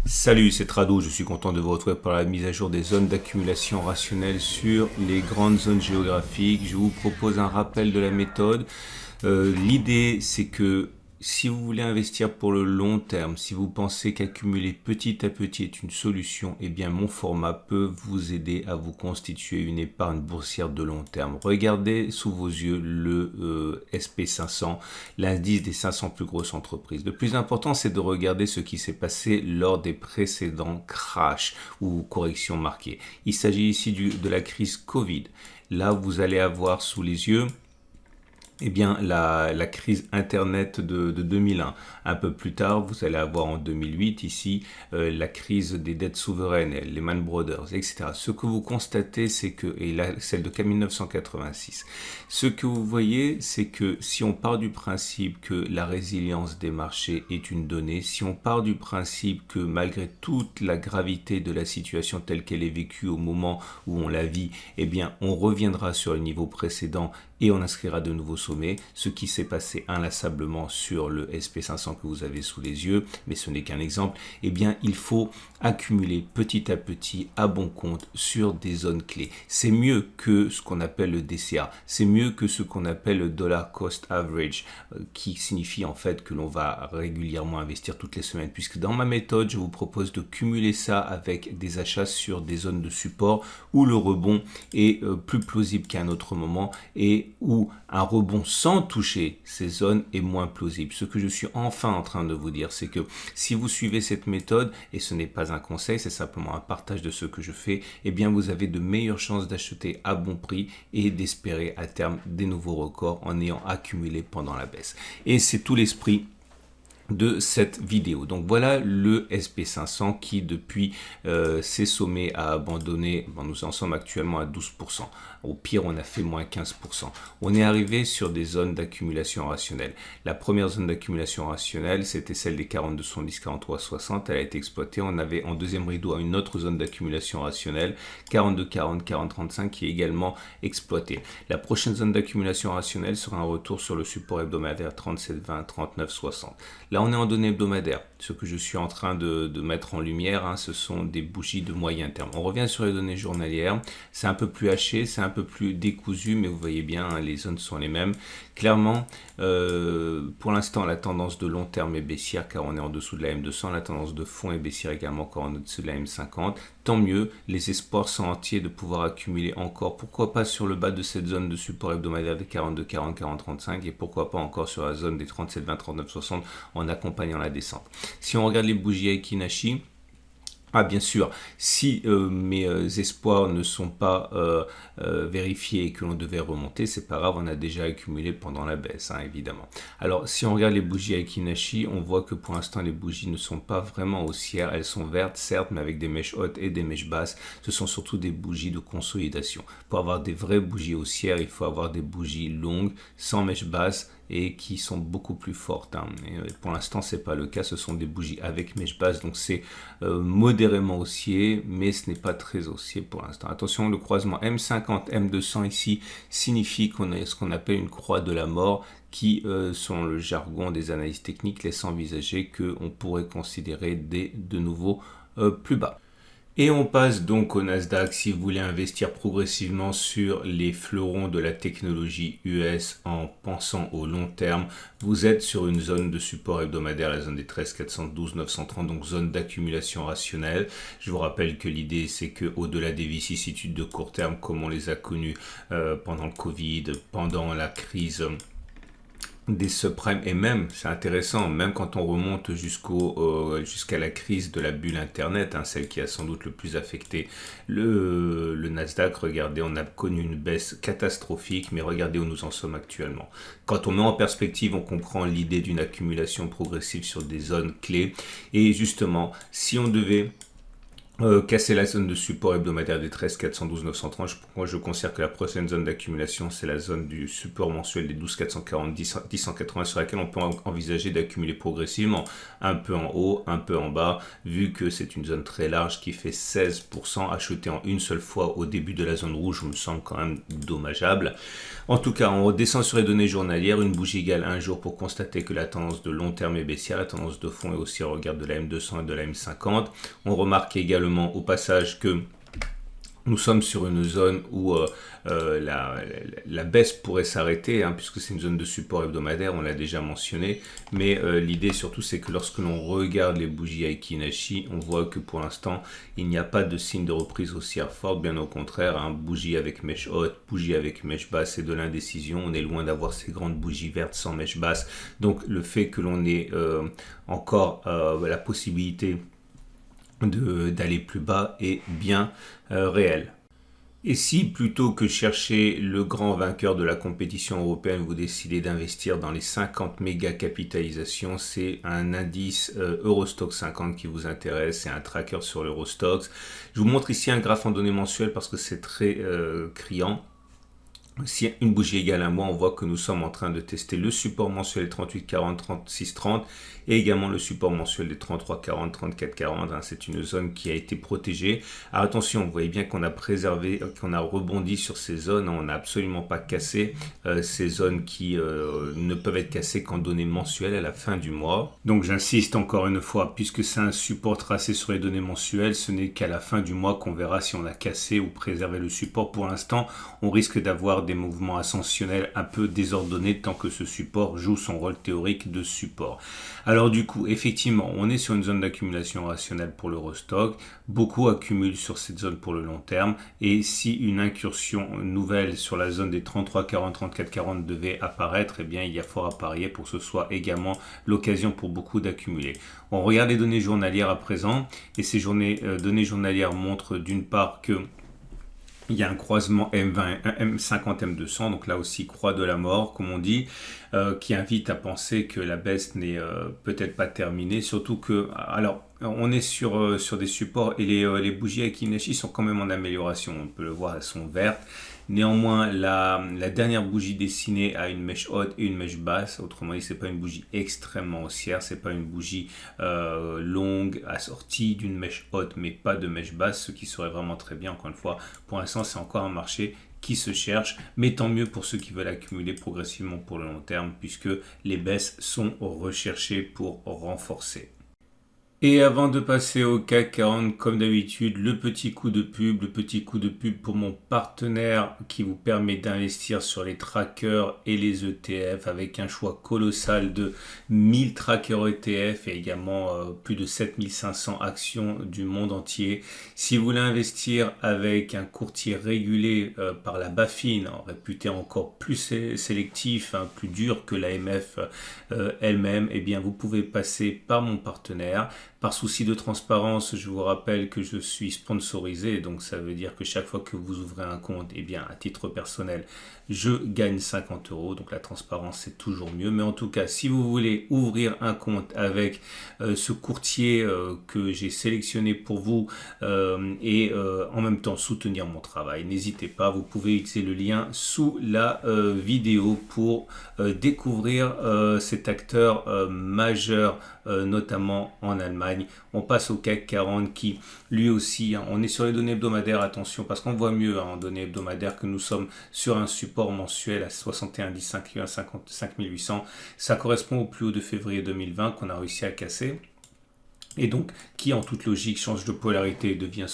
Salut, c'est Trado, je suis content de vous retrouver pour la mise à jour des zones d'accumulation rationnelle sur les grandes zones géographiques. Je vous propose un rappel de la méthode. L'idée, c'est que si vous voulez investir pour le long terme, si vous pensez qu'accumuler petit à petit est une solution, eh bien mon format peut vous aider à vous constituer une épargne boursière de long terme. Regardez sous vos yeux le SP500, l'indice des 500 plus grosses entreprises. Le plus important, c'est de regarder ce qui s'est passé lors des précédents crashs ou corrections marquées. Il s'agit ici de la crise Covid. Là, vous allez avoir sous les yeux la crise Internet de 2001. Un peu plus tard, vous allez avoir en 2008 ici la crise des dettes souveraines, Lehman Brothers, etc. Ce que vous constatez, c'est que, et là, celle de 1986, ce que vous voyez, c'est que si on part du principe que la résilience des marchés est une donnée, si on part du principe que malgré toute la gravité de la situation telle qu'elle est vécue au moment où on la vit, eh bien, on reviendra sur le niveau précédent et on inscrira de nouveaux sommets, ce qui s'est passé inlassablement sur le SP500 que vous avez sous les yeux, mais ce n'est qu'un exemple. Eh bien, il faut accumuler petit à petit à bon compte sur des zones clés. C'est mieux que ce qu'on appelle le DCA, c'est mieux que ce qu'on appelle le dollar cost average, qui signifie en fait que l'on va régulièrement investir toutes les semaines, puisque dans ma méthode, je vous propose de cumuler ça avec des achats sur des zones de support où le rebond est plus plausible qu'à un autre moment et où un rebond sans toucher ces zones est moins plausible. Ce que je suis enfin en train de vous dire, c'est que si vous suivez cette méthode, et ce n'est pas un conseil, c'est simplement un partage de ce que je fais, eh bien vous avez de meilleures chances d'acheter à bon prix et d'espérer à terme des nouveaux records en ayant accumulé pendant la baisse. Et c'est tout l'esprit de cette vidéo. Donc voilà le SP500 qui depuis ses sommets a abandonné. Bon, nous en sommes actuellement à 12%. Au pire, on a fait moins 15%. On est arrivé sur des zones d'accumulation rationnelle. La première zone d'accumulation rationnelle, c'était celle des 42,70, 43,60. Elle a été exploitée. On avait en deuxième rideau une autre zone d'accumulation rationnelle, 42,40, 40,35 qui est également exploitée. La prochaine zone d'accumulation rationnelle sera un retour sur le support hebdomadaire 37,20, 39,60. Là, on est en données hebdomadaires. Ce que je suis en train de mettre en lumière, ce sont des bougies de moyen terme. On revient sur les données journalières. C'est un peu plus haché, c'est un peu plus décousu, mais vous voyez bien, les zones sont les mêmes. Clairement, pour l'instant, la tendance de long terme est baissière car on est en dessous de la M200. La tendance de fond est baissière également car on est au-dessus de la M50. Tant mieux, les espoirs sont entiers de pouvoir accumuler encore. Pourquoi pas sur le bas de cette zone de support hebdomadaire des 42,40, 40,35 et pourquoi pas encore sur la zone des 37,20, 39,60 en accompagnant la descente. Si on regarde les bougies Aiki-Nashi, bien sûr, si mes espoirs ne sont pas vérifiés et que l'on devait remonter, c'est pas grave, on a déjà accumulé pendant la baisse, évidemment. Alors, si on regarde les bougies Aiki-Nashi, on voit que pour l'instant, les bougies ne sont pas vraiment haussières. Elles sont vertes, certes, mais avec des mèches hautes et des mèches basses. Ce sont surtout des bougies de consolidation. Pour avoir des vraies bougies haussières, il faut avoir des bougies longues, sans mèches basses, et qui sont beaucoup plus fortes. Et pour l'instant, c'est pas le cas. Ce sont des bougies avec mèche basse, donc c'est modérément haussier, mais ce n'est pas très haussier pour l'instant. Attention, le croisement M50, M200 ici signifie qu'on a ce qu'on appelle une croix de la mort, qui, selon le jargon des analyses techniques, laisse envisager qu'on pourrait considérer de nouveau plus bas. Et on passe donc au Nasdaq. Si vous voulez investir progressivement sur les fleurons de la technologie US en pensant au long terme, vous êtes sur une zone de support hebdomadaire, la zone des 13 412 930, donc zone d'accumulation rationnelle. Je vous rappelle que l'idée c'est que au-delà des vicissitudes de court terme comme on les a connues pendant le Covid, pendant la crise des subprimes, et même, c'est intéressant, même quand on remonte jusqu'à la crise de la bulle Internet, celle qui a sans doute le plus affecté le Nasdaq, regardez, on a connu une baisse catastrophique, mais regardez où nous en sommes actuellement. Quand on met en perspective, on comprend l'idée d'une accumulation progressive sur des zones clés, et justement, si on devait Casser la zone de support hebdomadaire des 13 412 930. Moi, je considère que la prochaine zone d'accumulation, c'est la zone du support mensuel des 12 440 10 180 sur laquelle on peut envisager d'accumuler progressivement, un peu en haut, un peu en bas, vu que c'est une zone très large qui fait 16%. Acheter en une seule fois au début de la zone rouge me semble quand même dommageable. En tout cas, on redescend sur les données journalières, une bougie égale un jour pour constater que la tendance de long terme est baissière, la tendance de fond est aussi au regard de la M200 et de la M50. On remarque également au passage que nous sommes sur une zone où la baisse pourrait s'arrêter, puisque c'est une zone de support hebdomadaire, on l'a déjà mentionné. Mais l'idée surtout, c'est que lorsque l'on regarde les bougies Aiki Nashi, on voit que pour l'instant, il n'y a pas de signe de reprise haussière forte. Bien au contraire, bougie avec mèche haute, bougie avec mèche basse et de l'indécision. On est loin d'avoir ces grandes bougies vertes sans mèche basse. Donc le fait que l'on ait encore la possibilité d'aller plus bas est bien réel. Et si plutôt que chercher le grand vainqueur de la compétition européenne, vous décidez d'investir dans les 50 méga capitalisations, c'est un indice Eurostoxx 50 qui vous intéresse, c'est un tracker sur l'Eurostoxx. Je vous montre ici un graphe en données mensuelles parce que c'est très criant. Si une bougie égale un mois, on voit que nous sommes en train de tester le support mensuel des 38, 40, 36, 30 et également le support mensuel des 33, 40, 34, 40. C'est une zone qui a été protégée. Alors attention, vous voyez bien qu'on a préservé, qu'on a rebondi sur ces zones. On n'a absolument pas cassé ces zones qui ne peuvent être cassées qu'en données mensuelles à la fin du mois. Donc j'insiste encore une fois, puisque c'est un support tracé sur les données mensuelles, ce n'est qu'à la fin du mois qu'on verra si on a cassé ou préservé le support. Pour l'instant, on risque d'avoir des mouvements ascensionnels un peu désordonnés tant que ce support joue son rôle théorique de support. Alors du coup, effectivement, on est sur une zone d'accumulation rationnelle pour l'Eurostoxx. Beaucoup accumulent sur cette zone pour le long terme. Et si une incursion nouvelle sur la zone des 33, 40, 34, 40 devait apparaître, eh bien, il y a fort à parier pour que ce soit également l'occasion pour beaucoup d'accumuler. On regarde les données journalières à présent. Et ces données journalières montrent d'une part que il y a un croisement M20, M50, M200, donc là aussi croix de la mort, comme on dit, qui invite à penser que la baisse n'est peut-être pas terminée, surtout que, alors, on est sur des supports et les bougies Aiki Nashi sont quand même en amélioration, on peut le voir, elles sont vertes. Néanmoins, la dernière bougie dessinée a une mèche haute et une mèche basse. Autrement dit, c'est pas une bougie extrêmement haussière, c'est pas une bougie longue assortie d'une mèche haute, mais pas de mèche basse, ce qui serait vraiment très bien. Encore une fois, pour l'instant, c'est encore un marché qui se cherche, mais tant mieux pour ceux qui veulent accumuler progressivement pour le long terme, puisque les baisses sont recherchées pour renforcer. Et avant de passer au CAC 40, comme d'habitude, le petit coup de pub pour mon partenaire qui vous permet d'investir sur les trackers et les ETF avec un choix colossal de 1000 trackers ETF et également plus de 7500 actions du monde entier. Si vous voulez investir avec un courtier régulé par la BaFin, réputé encore plus sélectif, plus dur que l'AMF elle-même, eh bien vous pouvez passer par mon partenaire. Par souci de transparence, je vous rappelle que je suis sponsorisé, donc ça veut dire que chaque fois que vous ouvrez un compte, eh bien, à titre personnel, je gagne 50 €. Donc la transparence, c'est toujours mieux. Mais en tout cas, si vous voulez ouvrir un compte avec ce courtier que j'ai sélectionné pour vous et en même temps soutenir mon travail, n'hésitez pas. Vous pouvez utiliser le lien sous la vidéo pour découvrir cet acteur majeur, notamment en Allemagne. On passe au CAC 40 qui, lui aussi, on est sur les données hebdomadaires, attention, parce qu'on voit mieux en données hebdomadaires que nous sommes sur un support mensuel à 61,10, 5800. Ça correspond au plus haut de février 2020 qu'on a réussi à casser. Et donc, qui en toute logique change de polarité et devient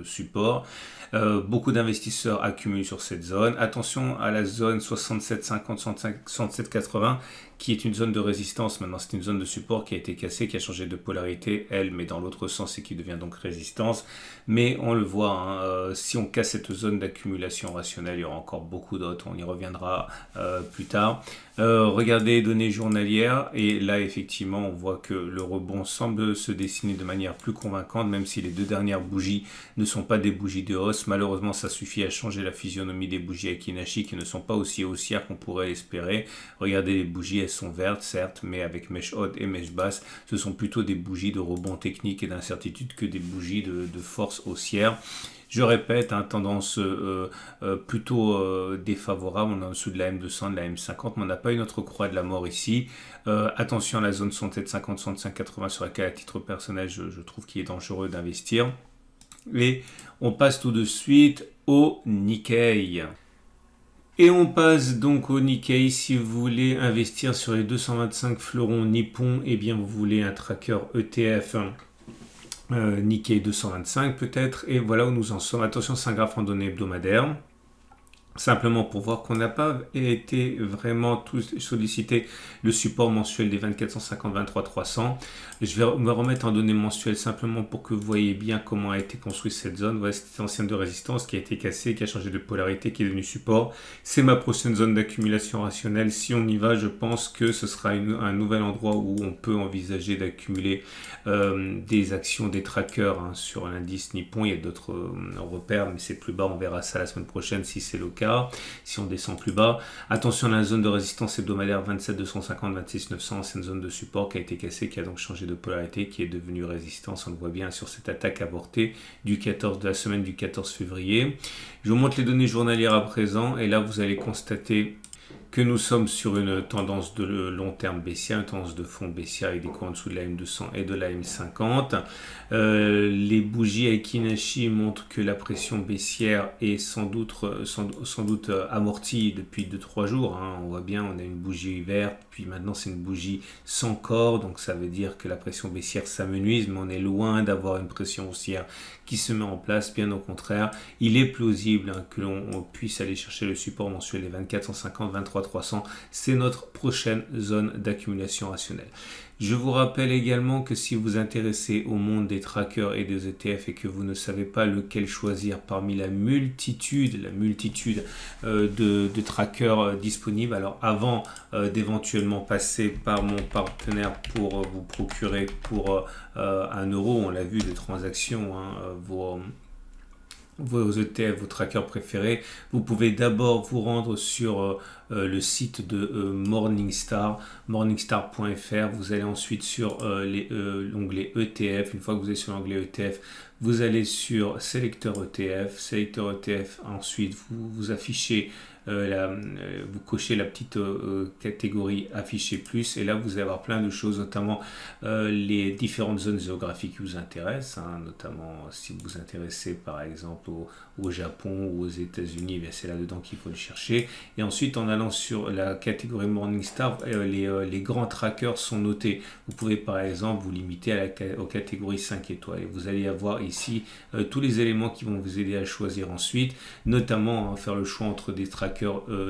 support. Beaucoup d'investisseurs accumulent sur cette zone. Attention à la zone 67,50, 67,80 qui est une zone de résistance. Maintenant, c'est une zone de support qui a été cassée, qui a changé de polarité, elle, mais dans l'autre sens et qui devient donc résistance. Mais on le voit, si on casse cette zone d'accumulation rationnelle, il y aura encore beaucoup d'autres. On y reviendra plus tard. Regardez les données journalières et là effectivement on voit que le rebond semble se dessiner de manière plus convaincante, même si les deux dernières bougies ne sont pas des bougies de hausse. Malheureusement ça suffit à changer la physionomie des bougies Akinashi qui ne sont pas aussi haussières qu'on pourrait l'espérer. Regardez les bougies, elles sont vertes certes, mais avec mèche haute et mèche basse, ce sont plutôt des bougies de rebond technique et d'incertitude que des bougies de force haussière. Je répète, tendance plutôt défavorable, on est en dessous de la M200, de la M50, mais on n'a pas une autre croix de la mort ici. Attention à la zone 67,50, 65,80 sur laquelle à titre personnel je trouve qu'il est dangereux d'investir. Et on passe tout de suite au Nikkei. Et on passe donc au Nikkei. Si vous voulez investir sur les 225 fleurons nippons, eh bien vous voulez un tracker ETF. Nikkei 225 peut-être, et voilà où nous en sommes. Attention, c'est un graphe en données hebdomadaires. Simplement pour voir qu'on n'a pas été vraiment tous sollicité le support mensuel des 2450, 23 300. Je vais me remettre en données mensuelles simplement pour que vous voyez bien comment a été construite cette zone. Voilà cette ancienne de résistance qui a été cassée, qui a changé de polarité, qui est devenue support. C'est ma prochaine zone d'accumulation rationnelle. Si on y va, je pense que ce sera un nouvel endroit où on peut envisager d'accumuler des actions, des trackers sur l'indice Nippon. Il y a d'autres repères, mais c'est plus bas. On verra ça la semaine prochaine si c'est le cas. Si on descend plus bas, attention à la zone de résistance hebdomadaire 27 250, 26 900, c'est une zone de support qui a été cassée, qui a donc changé de polarité, qui est devenue résistance. On le voit bien sur cette attaque avortée de la semaine du 14 février. Je vous montre les données journalières à présent et là vous allez constater que nous sommes sur une tendance de long terme baissière, une tendance de fond baissière avec des cours en dessous de la M200 et de la M50. Les bougies Akinashi montrent que la pression baissière est sans doute amortie depuis 2-3 jours. On voit bien, on a une bougie verte, puis maintenant c'est une bougie sans corps, donc ça veut dire que la pression baissière s'amenuise, mais on est loin d'avoir une pression haussière qui se met en place, bien au contraire. Il est plausible que l'on puisse aller chercher le support mensuel des 24 150, 23 300. C'est notre prochaine zone d'accumulation rationnelle. Je vous rappelle également que si vous vous intéressez au monde des trackers et des ETF et que vous ne savez pas lequel choisir parmi la multitude de trackers disponibles, alors avant d'éventuellement passer par mon partenaire pour vous procurer pour 1 euro, on l'a vu, des transactions, vos ETF, vos trackers préférés, vous pouvez d'abord vous rendre sur le site de Morningstar, morningstar.fr. Vous allez ensuite sur l'onglet ETF. Une fois que vous êtes sur l'onglet ETF, vous allez sur sélecteur ETF. Ensuite, vous affichez vous cochez la petite catégorie afficher plus et là vous allez avoir plein de choses, notamment les différentes zones géographiques qui vous intéressent, notamment si vous vous intéressez par exemple au Japon ou aux États-Unis, c'est là-dedans qu'il faut le chercher. Et ensuite, en allant sur la catégorie Morningstar, les grands trackers sont notés. Vous pouvez par exemple vous limiter aux catégories 5 étoiles. Et vous allez avoir ici tous les éléments qui vont vous aider à choisir ensuite, notamment faire le choix entre des trackers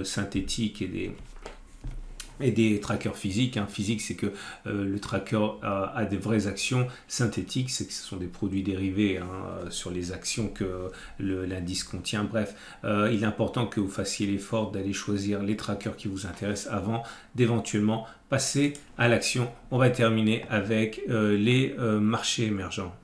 synthétiques et des trackers physiques. Physique, c'est que le tracker a des vraies actions. Synthétiques, c'est que ce sont des produits dérivés sur les actions que l'indice contient. Bref, il est important que vous fassiez l'effort d'aller choisir les trackers qui vous intéressent avant d'éventuellement passer à l'action. On va terminer avec les marchés émergents.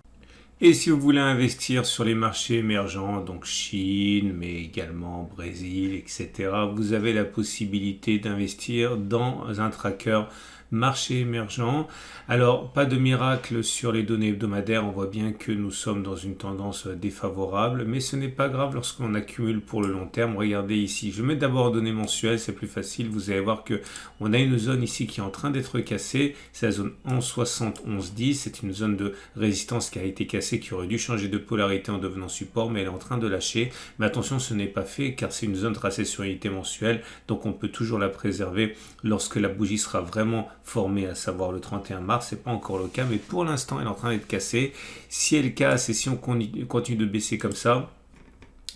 Et si vous voulez investir sur les marchés émergents, donc Chine, mais également Brésil, etc., vous avez la possibilité d'investir dans un tracker marché émergent. Alors, pas de miracle sur les données hebdomadaires, on voit bien que nous sommes dans une tendance défavorable, mais ce n'est pas grave lorsqu'on accumule pour le long terme. Regardez ici, je mets d'abord données mensuelles, c'est plus facile. Vous allez voir que on a une zone ici qui est en train d'être cassée, c'est la zone 11,60, 11,10, c'est une zone de résistance qui a été cassée, qui aurait dû changer de polarité en devenant support, mais elle est en train de lâcher. Mais attention, ce n'est pas fait, car c'est une zone tracée sur unité mensuelle, donc on peut toujours la préserver lorsque la bougie sera vraiment formée, à savoir le 31 mars. C'est pas encore le cas, mais pour l'instant elle est en train d'être cassée. Si elle casse et si on continue de baisser comme ça,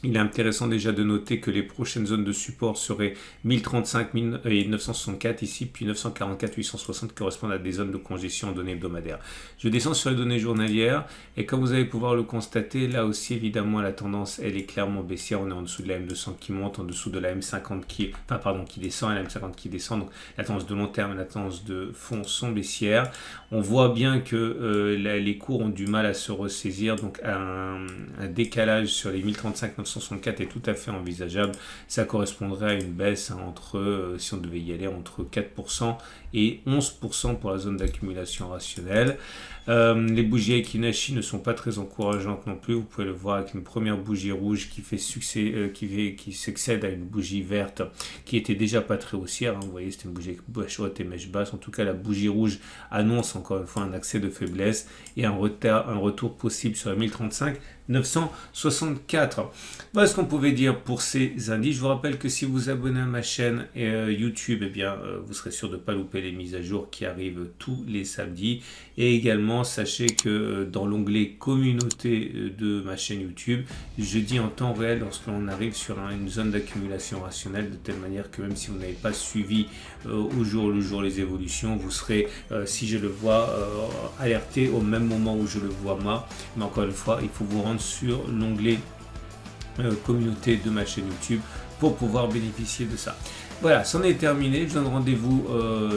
Il est intéressant déjà de noter que les prochaines zones de support seraient 1035 et 964 ici, puis 944 860 correspondent à des zones de congestion en données hebdomadaires. Je descends sur les données journalières et comme vous allez pouvoir le constater, là aussi évidemment la tendance elle est clairement baissière. On est en dessous de la M200 qui monte, en dessous de la M50 qui descend et la M50 qui descend. Donc la tendance de long terme et la tendance de fond sont baissières. On voit bien que les cours ont du mal à se ressaisir, donc un décalage sur les 1035 964 est tout à fait envisageable. Ça correspondrait à une baisse entre, si on devait y aller, entre 4% et 11% pour la zone d'accumulation rationnelle. Les bougies Aiki-Nashi ne sont pas très encourageantes non plus. Vous pouvez le voir avec une première bougie rouge qui fait succès, qui succède à une bougie verte qui était déjà pas très haussière. Vous voyez, c'était une bougie avec mèche haute et mèche basse. En tout cas, la bougie rouge annonce encore une fois un accès de faiblesse et un retour possible sur la 1035 964. Voilà ce qu'on pouvait dire pour ces indices. Je vous rappelle que si vous abonnez à ma chaîne YouTube, eh bien, vous serez sûr de ne pas louper les mises à jour qui arrivent tous les samedis. Et également, sachez que dans l'onglet communauté de ma chaîne YouTube, je dis en temps réel lorsque l'on arrive sur une zone d'accumulation rationnelle, de telle manière que même si vous n'avez pas suivi au jour le jour les évolutions, vous serez, si je le vois, alerté au même moment où je le vois moi. Mais encore une fois, il faut vous rendre sur l'onglet communauté de ma chaîne YouTube pour pouvoir bénéficier de ça. Voilà, c'en est terminé. Je vous donne rendez-vous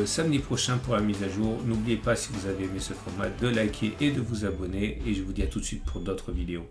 samedi prochain pour la mise à jour. N'oubliez pas, si vous avez aimé ce format, de liker et de vous abonner. Et je vous dis à tout de suite pour d'autres vidéos.